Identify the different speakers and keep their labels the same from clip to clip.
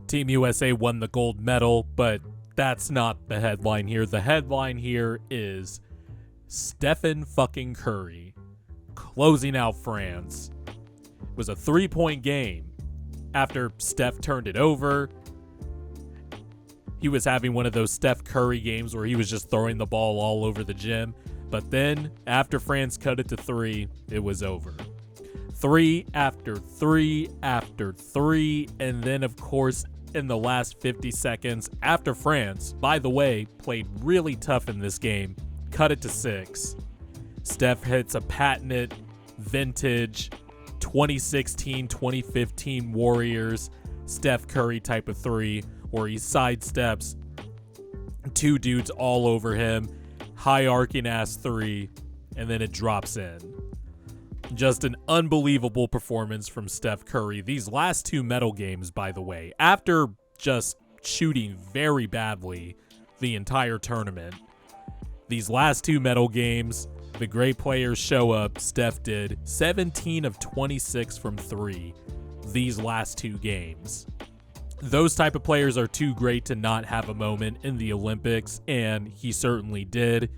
Speaker 1: Team USA won the gold medal, but that's not the headline here. The headline here is Stephen fucking Curry closing out France. It was a 3-point game after Steph turned it over. He was having one of those Steph Curry games where he was just throwing the ball all over the gym. But then, after France cut it to 3, it was over. 3 after 3 after 3. And then, of course, in the last 50 seconds, after France, by the way, played really tough in this game, cut it to 6. Steph hits a patented, vintage 2016-2015 Warriors Steph Curry type of 3, where he sidesteps 2 dudes all over him, high arcing ass 3, and then it drops in. Just an unbelievable performance from Steph Curry. These last 2 medal games, by the way, after just shooting very badly the entire tournament, these last 2 medal games, the great players show up. Steph did 17 of 26 from 3 these last 2 games. Those type of players are too great to not have a moment in the Olympics, and he certainly did.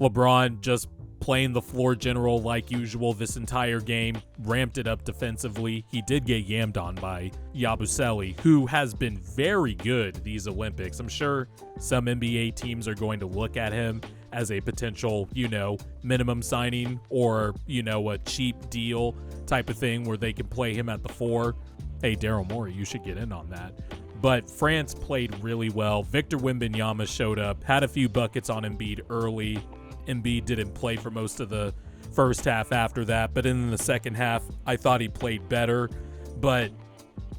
Speaker 1: LeBron just playing the floor general like usual this entire game, ramped it up defensively. He did get yammed on by Yabusele, who has been very good these Olympics. I'm sure some NBA teams are going to look at him as a potential, minimum signing or, a cheap deal type of thing where they can play him at the 4. Hey, Daryl Morey, you should get in on that. But France played really well. Victor Wembanyama showed up, had a few buckets on Embiid early. Embiid didn't play for most of the first half after that, but in the second half, I thought he played better. But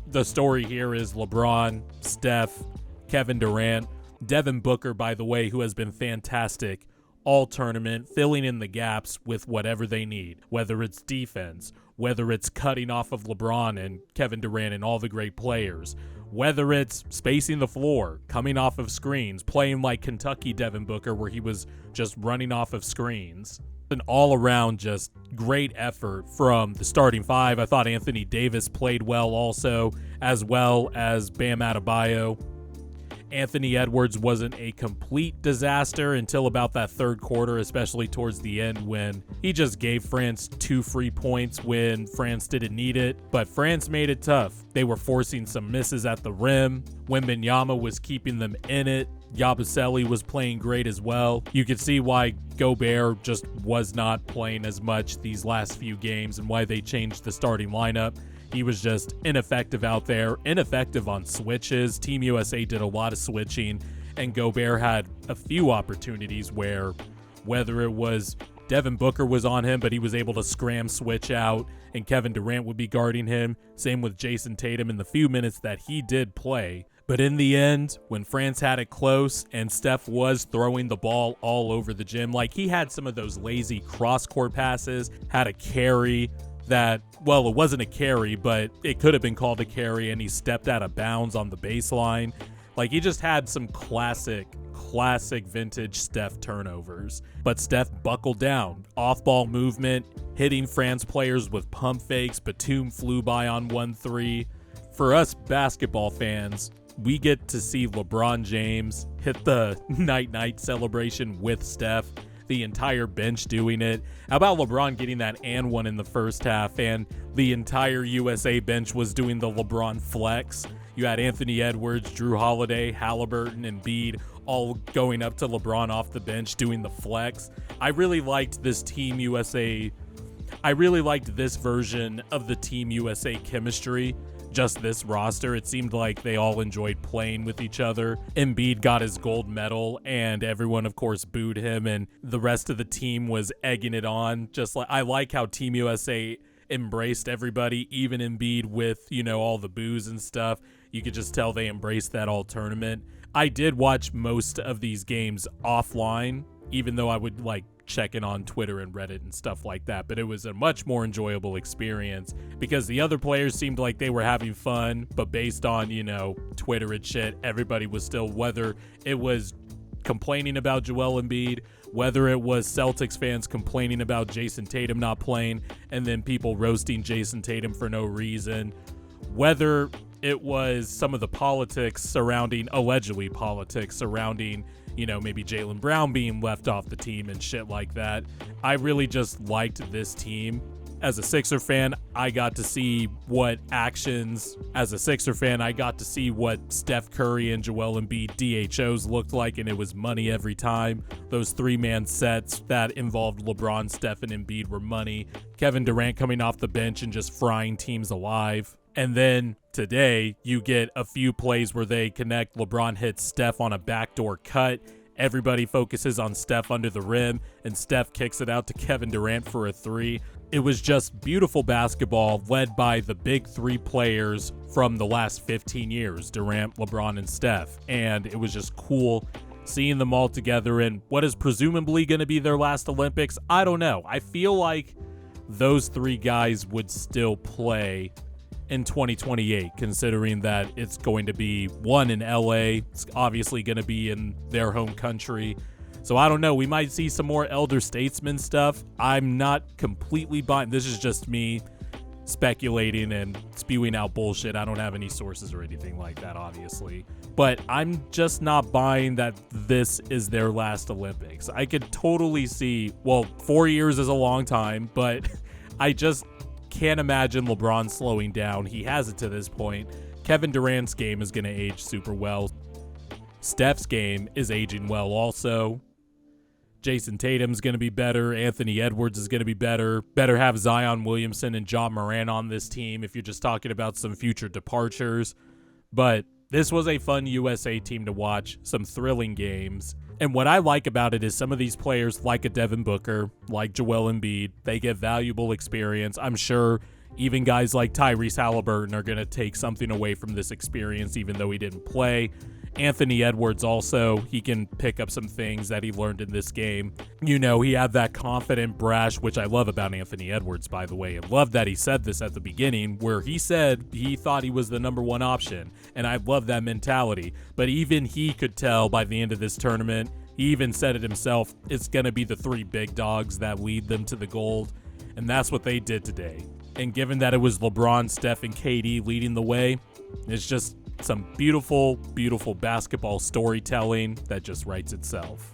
Speaker 1: the story here is LeBron, Steph, Kevin Durant, Devin Booker, by the way, who has been fantastic all tournament, filling in the gaps with whatever they need, whether it's defense, whether it's cutting off of LeBron and Kevin Durant and all the great players, whether it's spacing the floor, coming off of screens, playing like Kentucky Devin Booker where he was just running off of screens. An all-around just great effort from the starting 5. I thought Anthony Davis played well also, as well as Bam Adebayo. Anthony Edwards wasn't a complete disaster until about that third quarter, especially towards the end when he just gave France 2 free points when France didn't need it. But France made it tough. They were forcing some misses at the rim. Wembanyama was keeping them in it. Yabusele was playing great as well. You could see why Gobert just was not playing as much these last few games and why they changed the starting lineup. He was just ineffective out there, ineffective on switches. Team USA did a lot of switching, and Gobert had a few opportunities where, whether it was Devin Booker was on him, but he was able to scram switch out, and Kevin Durant would be guarding him. Same with Jason Tatum in the few minutes that he did play. But in the end, when France had it close and Steph was throwing the ball all over the gym, like he had some of those lazy cross-court passes, had a carry that, well, it wasn't a carry, but it could have been called a carry, and he stepped out of bounds on the baseline. Like, he just had some classic vintage Steph turnovers. But Steph buckled down. Off-ball movement, hitting France players with pump fakes. Batum flew by on 1-3. For us basketball fans, we get to see LeBron James hit the night-night celebration with Steph. The entire bench doing it. How about LeBron getting that and one in the first half, and the entire USA bench was doing the LeBron flex? You had Anthony Edwards, Drew Holiday, Halliburton, and Embiid all going up to LeBron off the bench doing the flex. I really liked this Team USA. I really liked this version of the Team USA chemistry. Just this roster, it seemed like they all enjoyed playing with each other. Embiid got his gold medal, and everyone, of course, booed him, and the rest of the team was egging it on. Just like, I like how Team USA embraced everybody, even Embiid with, all the boos and stuff. You could just tell they embraced that all tournament. I did watch most of these games offline, even though I would check in on Twitter and Reddit and stuff like that, but it was a much more enjoyable experience because the other players seemed like they were having fun, but based on, Twitter and shit, everybody was still, whether it was complaining about Joel Embiid, whether it was Celtics fans complaining about Jason Tatum not playing, and then people roasting Jason Tatum for no reason, whether it was some of the politics surrounding, allegedly politics surrounding, maybe Jaylen Brown being left off the team and shit like that. I really just liked this team. As a Sixer fan, I got to see what actions. As a Sixer fan, I got to see what Steph Curry and Joel Embiid DHOs looked like, and it was money every time. Those three-man sets that involved LeBron, Steph, and Embiid were money. Kevin Durant coming off the bench and just frying teams alive. And then today, you get a few plays where they connect. LeBron hits Steph on a backdoor cut. Everybody focuses on Steph under the rim, and Steph kicks it out to Kevin Durant for a three. It was just beautiful basketball led by the big three players from the last 15 years, Durant, LeBron, and Steph. And it was just cool seeing them all together in what is presumably going to be their last Olympics. I don't know. I feel like those three guys would still play in 2028, considering that it's going to be one in LA. It's obviously going to be in their home country. So I don't know. We might see some more elder statesman stuff. I'm not completely buying. This is just me speculating and spewing out bullshit. I don't have any sources or anything like that, obviously. But I'm just not buying that this is their last Olympics. I could totally see, 4 years is a long time, but I just can't imagine LeBron slowing down. He hasn't to this point. Kevin Durant's game is going to age super well. Steph's game is aging well also. Jason Tatum's going to be better. Anthony Edwards is going to be better. Better have Zion Williamson and Ja Morant on this team if you're just talking about some future departures. But this was a fun USA team to watch, some thrilling games. And what I like about it is some of these players, like a Devin Booker, like Joel Embiid, they get valuable experience. I'm sure even guys like Tyrese Halliburton are going to take something away from this experience, even though he didn't play. Anthony Edwards also, he can pick up some things that he learned in this game. He had that confident brash, which I love about Anthony Edwards, by the way. I love that he said this at the beginning, where he said he thought he was the number one option. And I love that mentality. But even he could tell by the end of this tournament, he even said it himself, it's going to be the three big dogs that lead them to the gold. And that's what they did today. And given that it was LeBron, Steph, and KD leading the way, it's just some beautiful, beautiful basketball storytelling that just writes itself.